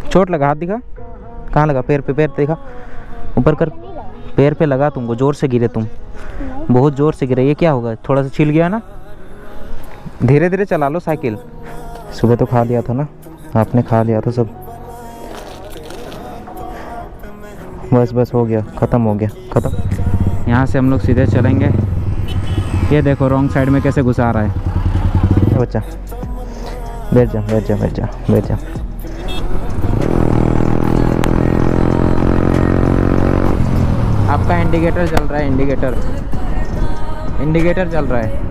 चोट लगा, हाथ दिखा, कहाँ लगा? पैर पे, पैर दिखा, ऊपर कर, पैर पे लगा, तुमको जोर से गिरे तुम, बहुत जोर से गिरे। ये क्या होगा? थोड़ा सा छिल गया ना, धीरे धीरे चला लो साइकिल। सुबह तो खा लिया था ना आपने, खा लिया था सब, बस बस हो गया, ख़त्म हो गया, ख़त्म। यहाँ से हम लोग सीधे चलेंगे। ये देखो रॉन्ग साइड में कैसे घुसा रहा है बच्चा। बैठ जा, बैठ जा, बैठ जा, बैठ जा। आपका इंडिकेटर चल रहा है, इंडिकेटर, इंडिकेटर चल रहा है।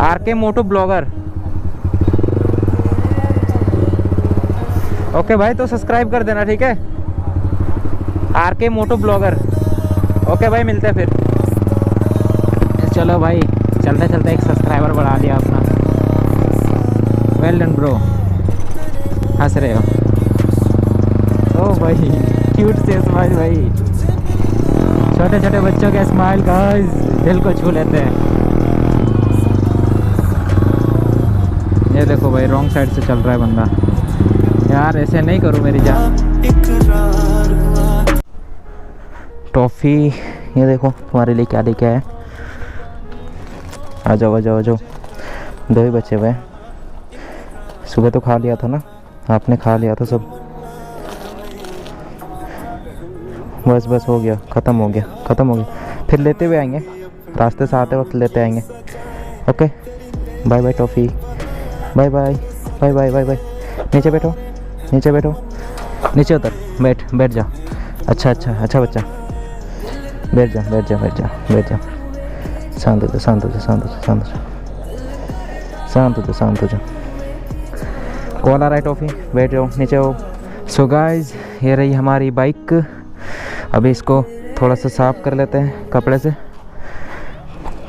आरके मोटो ब्लॉगर। ओके भाई, तो सब्सक्राइब कर देना, ठीक है? आरके मोटो ब्लॉगर। ओके भाई, मिलते हैं फिर। चलो भाई, चलते चलते एक सब्सक्राइबर बढ़ा लिया अपना। Well done bro. हंस रहे हो? ओ भाई, क्यूट से स्माइल भाई, छोटे छोटे बच्चों के स्माइल गाइस दिल को छू लेते हैं। ये देखो भाई, रॉन्ग साइड से चल रहा है बंदा। यार ऐसे नहीं करो मेरी जान। टॉफ़ी, ये देखो तुम्हारे लिए क्या लेके आया। आ जाओ, आ जाओ, आ जाओ। 2 ही बचे हुए हैं। सुबह तो खा लिया था ना आपने, खा लिया था सब, बस बस हो गया, ख़त्म हो गया, ख़त्म हो गया। फिर लेते हुए आएंगे, रास्ते से आते वक्त लेते आएंगे। Okay, bye bye toffee, bye bye, bye bye, bye bye. नीचे बैठो, नीचे बैठो, नीचे उतर, बैठ, बैठ जा। अच्छा अच्छा अच्छा बच्चा, बैठ जा, बैठ जा, बैठ जा, बैठ जा। शांत हो जा, शांत हो जा, शांत हो जा, शांत हो जा, शांत हो जा, शांत हो जा। कॉल आ रहा है टॉफ़ी, बैठ जाओ, नीचे हो। सो गाइस, ये रही हमारी बाइक। अभी इसको थोड़ा सा साफ़ कर लेते हैं कपड़े से,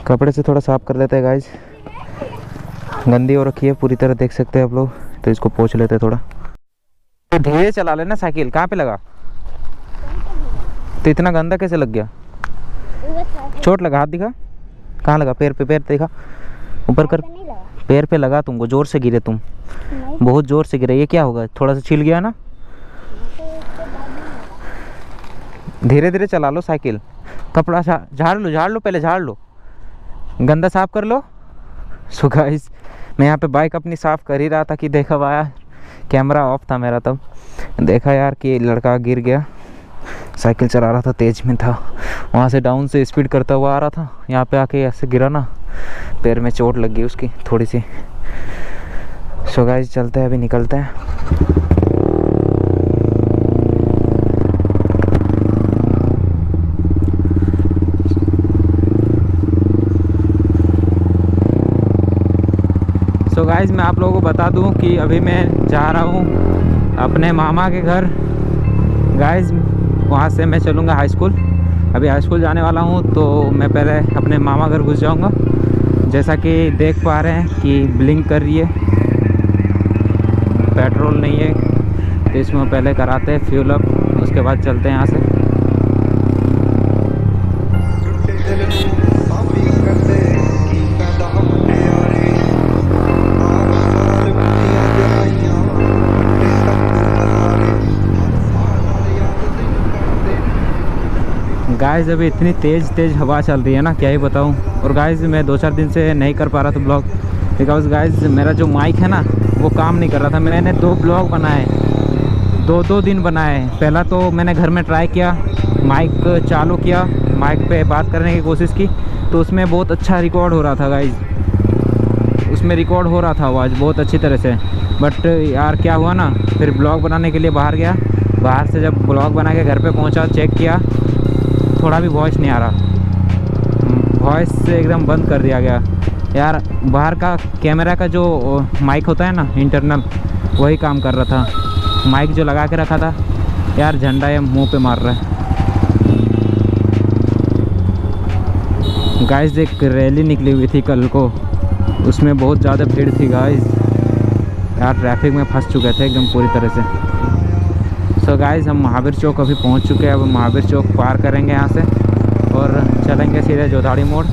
कपड़े से थोड़ा साफ़ कर लेते हैं गाइस। गंदी हो रखी है पूरी तरह, देख सकते हैं आप लोग, तो इसको पोंछ लेते हैं थोड़ा। तो धीरे चला लेना साइकिल। कहाँ पे लगा? तो इतना गंदा कैसे लग गया? चोट लगा, हाथ दिखा, कहाँ लगा? पैर पे, पैर दिखा, ऊपर कर, पैर पे लगा, तुमको जोर से गिरे तुम, बहुत जोर से गिरे। ये क्या होगा? थोड़ा सा छिल गया ना, धीरे धीरे चला लो साइकिल। कपड़ा झाड़ लो, झाड़ लो, पहले झाड़ लो, गंदा साफ कर लो। सो गाइस, मैं यहाँ पे बाइक अपनी साफ़ कर ही रहा था कि देखा आया, कैमरा ऑफ था मेरा, तब देखा यार कि लड़का गिर गया। साइकिल चला रहा था, तेज में था, वहाँ से डाउन से स्पीड करता हुआ आ रहा था, यहाँ पे आके ऐसे गिरा ना, पैर में चोट लग गई उसकी थोड़ी सी। सो गाइस, चलते हैं, अभी निकलते हैं। तो गाइज़, मैं आप लोगों को बता दूं कि अभी मैं जा रहा हूं अपने मामा के घर। गाइज़, वहां से मैं चलूँगा हाई स्कूल। अभी हाई स्कूल जाने वाला हूं, तो मैं पहले अपने मामा घर घुस जाऊंगा। जैसा कि देख पा रहे हैं कि ब्लिंक कर रही है, पेट्रोल नहीं है, तो इसमें पहले कराते हैं फ्यूल अप, उसके बाद चलते हैं यहाँ से। गाइज़, अभी इतनी तेज़ हवा चल रही है ना, क्या ही बताऊं। और गाइज़, मैं 2-4 दिन से नहीं कर पा रहा था ब्लॉग, बिकॉज गाइज़ मेरा जो माइक है ना वो काम नहीं कर रहा था। मैंने 2 ब्लॉग बनाए, 2 दिन बनाए। पहला तो मैंने घर में ट्राई किया, माइक चालू किया, माइक पे बात करने की कोशिश की, तो उसमें बहुत अच्छा रिकॉर्ड हो रहा था गाइज़, उसमें रिकॉर्ड हो रहा था आवाज़ बहुत अच्छी तरह से। बट यार क्या हुआ ना, फिर ब्लॉग बनाने के लिए बाहर गया, बाहर से जब ब्लॉग बना के घर पे पहुंचा, चेक किया, थोड़ा भी वॉइस नहीं आ रहा, वॉइस से एकदम बंद कर दिया गया। यार बाहर का कैमरा का जो माइक होता है ना इंटरनल, वही काम कर रहा था। माइक जो लगा के रखा था, यार झंडा ये मुंह पे मार रहा है। गाइस, एक रैली निकली हुई थी कल को, उसमें बहुत ज़्यादा भीड़ थी गाइस। यार ट्रैफिक में फंस चुके थे एकदम पूरी तरह से। सो गाइस, हम महावीर चौक अभी पहुंच चुके हैं। अब महावीर चौक पार करेंगे यहाँ से और चलेंगे सीधे जोधाड़ी मोड़।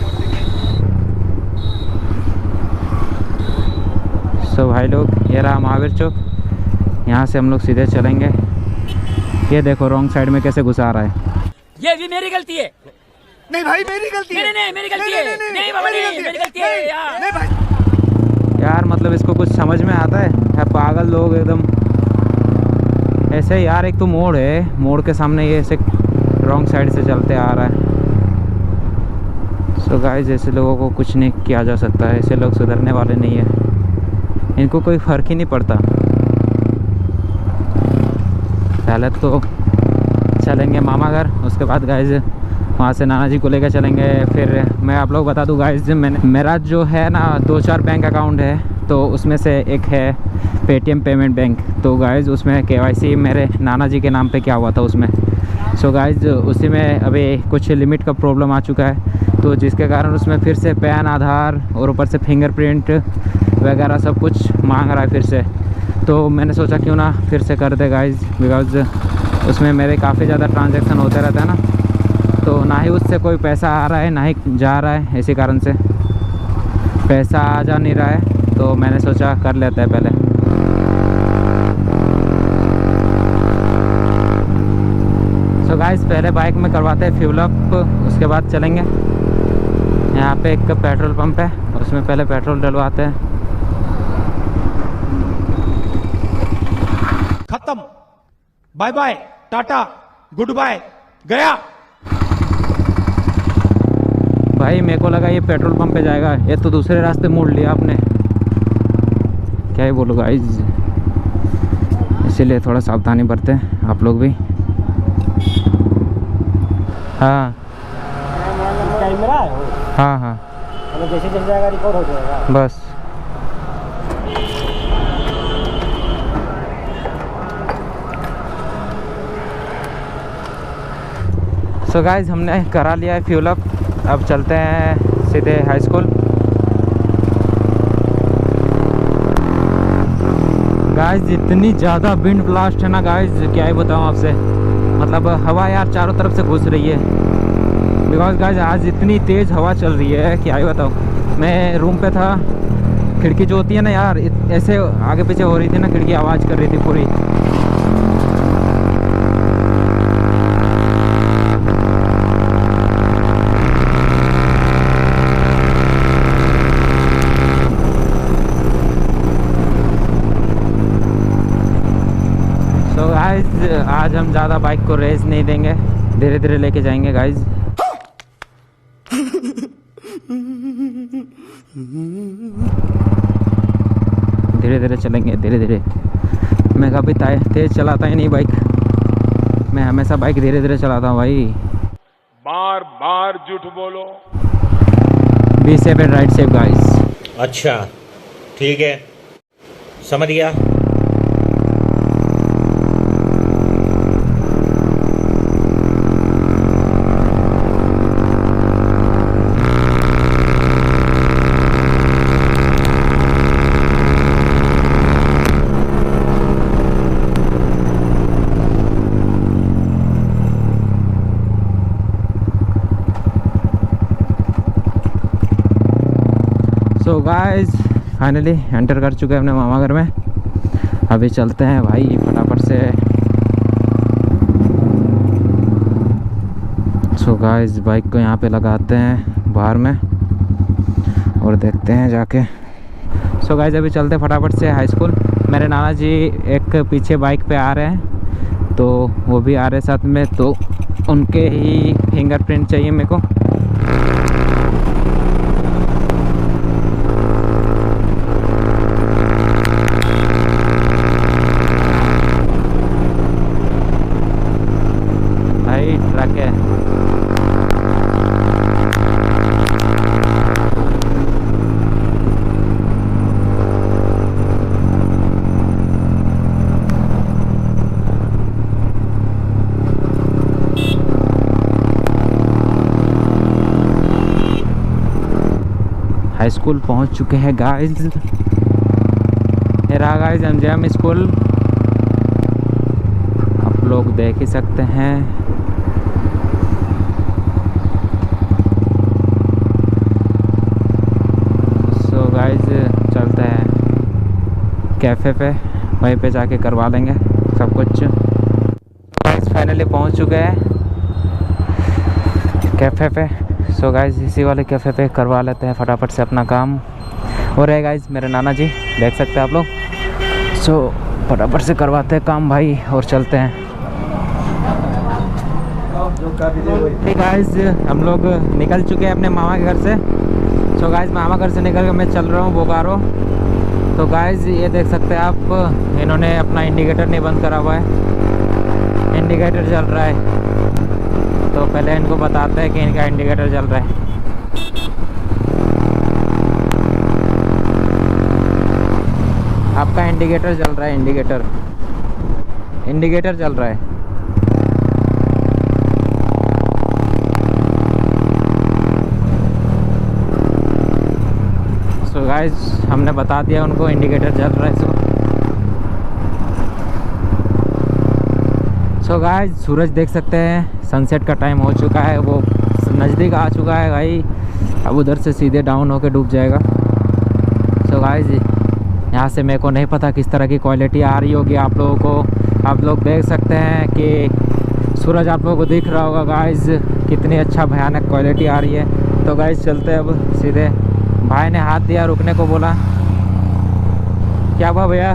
सो भाई लोग, ये रहा महावीर चौक। यहाँ से हम लोग सीधे चलेंगे। ये देखो रॉन्ग साइड में कैसे घुसा रहा है। ये भी मेरी गलती है। नहीं भाई मेरी गलती है। नहीं मेरी गलती है। नहीं बाबा नहीं मेरी गलती है यार। नहीं भाई यार मतलब इसको कुछ समझ में आता है पागल लोग एकदम ऐसे। यार एक तो मोड़ है, मोड़ के सामने ये ऐसे रॉन्ग साइड से चलते आ रहा है। सो गाइस, ऐसे लोगों को कुछ नहीं किया जा सकता है। ऐसे लोग सुधरने वाले नहीं है, इनको कोई फ़र्क ही नहीं पड़ता। पहले तो चलेंगे मामा घर, उसके बाद गाइस वहाँ से नाना जी को लेकर चलेंगे। फिर मैं आप लोग बता दूँ गाइस, मेरा जो है ना 2-4 बैंक अकाउंट है, तो उसमें से एक है पेटीएम पेमेंट बैंक। तो गाइस उसमें KYC मेरे नाना जी के नाम पे क्या हुआ था उसमें। सो गाइस उसी में अभी कुछ लिमिट का प्रॉब्लम आ चुका है, तो जिसके कारण उसमें फिर से पैन, आधार और ऊपर से फिंगरप्रिंट वगैरह सब कुछ मांग रहा है फिर से। तो मैंने सोचा क्यों ना फिर से कर दे गाइस, बिकॉज़ उसमें मेरे काफ़ी ज़्यादा ट्रांजैक्शन होते रहते हैं ना, तो ना ही उससे कोई पैसा आ रहा है ना ही जा रहा है। इसी कारण से पैसा आ जा नहीं रहा है, तो मैंने सोचा कर लेते हैं पहले। सो गाइस पहले बाइक में करवाते हैं फ्यूल अप, उसके बाद चलेंगे। यहाँ पे एक पेट्रोल पंप है, उसमें पहले पेट्रोल डलवाते हैं। खत्म, bye bye, tata, good bye, गया। भाई मेरे को लगा ये पेट्रोल पंप पे जाएगा, ये तो दूसरे रास्ते मोड़ लिया आपने। क्या ही बोलूँ गाइस, इसीलिए थोड़ा सावधानी बरतें आप लोग भी। हाँ कैमरा है वो। हाँ हाँ जैसे जैसे जाएगा रिकॉर्ड हो जाएगा बस। सो गाइस हमने करा लिया है फ्यूल अप, अब चलते हैं सीधे हाई स्कूल। गाइस इतनी ज़्यादा विंड ब्लास्ट है ना गाइस, क्या ही बताऊँ आपसे। मतलब हवा यार चारों तरफ से घुस रही है, बिकॉज गाइस आज इतनी तेज़ हवा चल रही है, क्या ही बताऊँ। मैं रूम पे था, खिड़की जो होती है ना यार ऐसे आगे पीछे हो रही थी ना, खिड़की आवाज़ कर रही थी पूरी। आज हम ज़्यादा बाइक को रेस नहीं देंगे, धीरे धीरे लेके जाएंगे गाइज। धीरे धीरे चलेंगे, धीरे धीरे। मैं कभी तेज चलाता ही नहीं बाइक, मैं हमेशा बाइक धीरे धीरे चलाता हूँ भाई। बार बार झूठ बोलो। B safe and ride safe guys. अच्छा ठीक है, समझ गया। सो गाइस फाइनली एंटर कर चुके हैं अपने मामा घर में। अभी चलते हैं भाई फटाफट से। सो गाइस बाइक को यहाँ पे लगाते हैं बाहर में और देखते हैं जाके। सो गाइस अभी चलते हैं फटाफट से हाई स्कूल। मेरे नाना जी एक पीछे बाइक पे आ रहे हैं, तो वो भी आ रहे साथ में, तो उनके ही फिंगरप्रिंट चाहिए मेरे को। भाई ट्रक है। हाई स्कूल पहुंच चुके हैं गाइस। ये रहा गाइस MGM स्कूल, आप लोग देख ही सकते हैं। सो गाइस चलते हैं। कैफ़े पे, वहीं पे जाके करवा लेंगे सब कुछ। गाइस फाइनली पहुंच चुके हैं कैफ़े पे। सो गाइस इसी वाले कैफ़े पे करवा लेते हैं फटाफट से अपना काम। और है गाइस मेरे नाना जी, देख सकते हैं आप लोग। सो फटाफट से करवाते हैं काम भाई और चलते हैं। गाइस हम लोग निकल चुके हैं अपने मामा के घर से। सो गाइस मामा घर से निकल कर मैं चल रहा हूँ बोकारो। तो गाइस ये देख सकते हैं आप, इन्होंने अपना इंडिकेटर नहीं बंद करा हुआ है, इंडिकेटर जल रहा है। तो पहले इनको बताते हैं कि इनका इंडिकेटर जल रहा है। आपका इंडिकेटर जल रहा है, इंडिकेटर जल रहा है। सो गाइस हमने बता दिया उनको इंडिकेटर जल रहा है। सो गाइस सूरज देख सकते हैं, सनसेट का टाइम हो चुका है, वो नज़दीक आ चुका है भाई। अब उधर से सीधे डाउन होके डूब जाएगा। सो गाइस यहाँ से मेरे को नहीं पता किस तरह की क्वालिटी आ रही होगी आप लोगों को। आप लोग देख सकते हैं कि सूरज आप लोगों को दिख रहा होगा गाइस, कितनी अच्छा भयानक क्वालिटी आ रही है। तो गाइस चलते हैं अब सीधे। भाई ने हाथ दिया, रुकने को बोला। क्या हुआ भैया?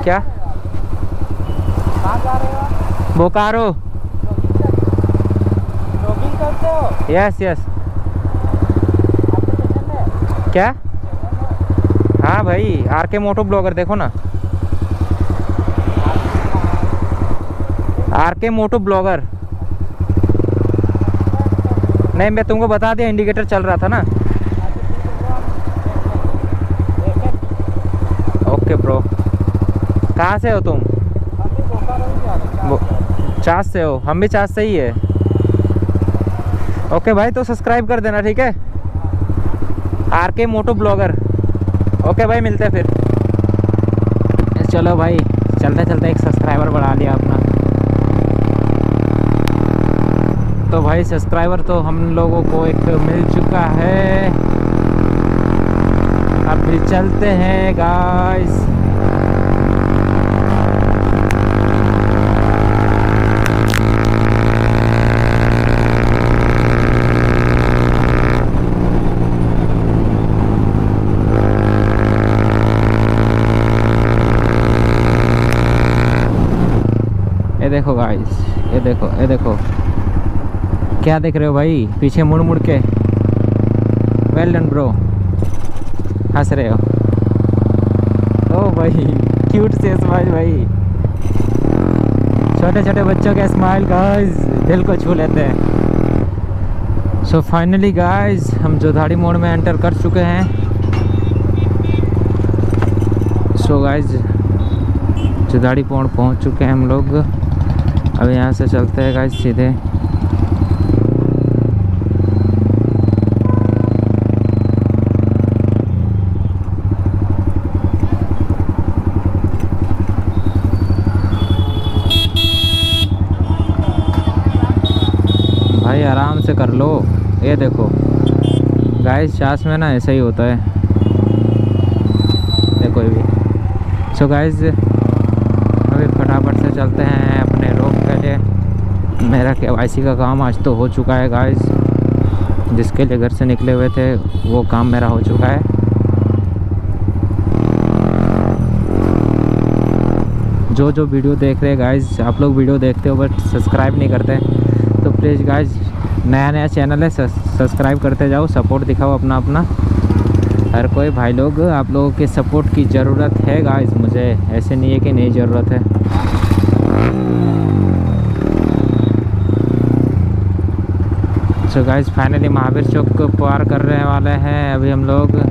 क्या बोकारो? Yes yes. क्या? हाँ भाई RK मोटो ब्लॉगर देखो ना, RK मोटो ब्लॉगर। नहीं मैं तुमको बता दिया, इंडिकेटर चल रहा था ना। Okay bro. कहाँ से हो तुम? चास से हो? हम भी चास से ही है। ओके भाई तो सब्सक्राइब कर देना, ठीक है? RK मोटो ब्लॉगर। ओके भाई मिलते हैं फिर। चलो भाई चलते चलते एक सब्सक्राइबर बढ़ा लिया अपना। तो भाई सब्सक्राइबर तो हम लोगों को एक मिल चुका है। अब भी चलते हैं गाइस। ये देखो गाइस, ये देखो, ये देखो। क्या देख रहे हो भाई पीछे मुड़ मुड़ के? Well done bro. हंस रहे हो? ओ भाई क्यूट से स्माइल भाई, छोटे छोटे बच्चों के स्माइल गाइस दिल को छू लेते हैं। सो फाइनली गाइस हम जोधाड़ी मोड़ में एंटर कर चुके हैं। सो गाइस जोधाड़ी मोड़ पहुंच चुके हैं हम लोग। अब यहाँ से चलते हैं गाइस सीधे। भाई आराम से कर लो। ये देखो गाइस चास में ना ऐसा ही होता है, देखो ये भी। सो गाइस अभी फटाफट से चलते हैं अपने रोक के लिए। मेरा KYC का काम आज तो हो चुका है गाइस, जिसके लिए घर से निकले हुए थे वो काम मेरा हो चुका है। जो जो वीडियो देख रहे हैं गाइस, आप लोग वीडियो देखते हो बट सब्सक्राइब नहीं करते, तो प्लीज़ गाइस नया नया चैनल है, सब्सक्राइब करते जाओ, सपोर्ट दिखाओ अपना अपना। हर कोई भाई लोग, आप लोगों के सपोर्ट की ज़रूरत है गाइस मुझे, ऐसे नहीं है कि नहीं ज़रूरत है। सो गाइस फाइनली महावीर चौक को पार करने वाले हैं अभी हम लोग।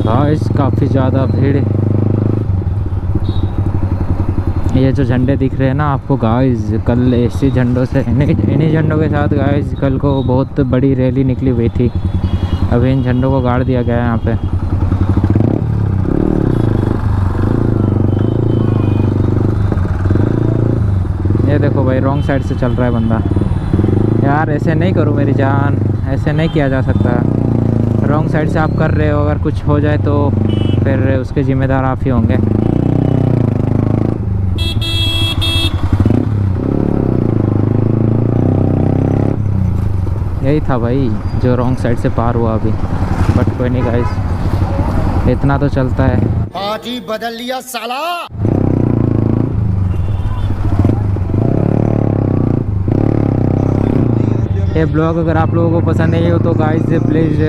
गाइस काफ़ी ज़्यादा भीड़ ये जो झंडे दिख रहे हैं ना आपको गाइस, कल इसी झंडों से इन्हीं झंडों के साथ गाइस कल को बहुत बड़ी रैली निकली हुई थी। अभी इन झंडों को गाड़ दिया गया है यहाँ पे। ये देखो भाई रॉन्ग साइड से चल रहा है बंदा। यार ऐसे नहीं करो मेरी जान, ऐसे नहीं किया जा सकता। रॉन्ग साइड से आप कर रहे हो, अगर कुछ हो जाए तो फिर उसके ज़िम्मेदार आप ही होंगे। यही था भाई जो रॉन्ग साइड से पार हुआ अभी, बट कोई नहीं गाइस, इतना तो चलता है। पार्टी बदल लिया साला। ये ब्लॉग अगर आप लोगों को पसंद नहीं हो तो गाइस प्लीज़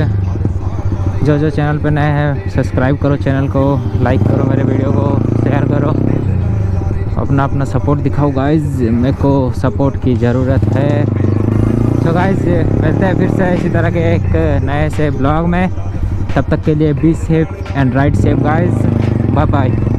जो चैनल पे नए हैं सब्सक्राइब करो चैनल को, लाइक करो मेरे वीडियो को, शेयर करो, अपना सपोर्ट दिखाओ गाइस, मेरे को सपोर्ट की ज़रूरत है। तो गाइस मिलते हैं फिर से इसी तरह के एक नए से ब्लॉग में। तब तक के लिए be safe and ride safe guys, bye bye.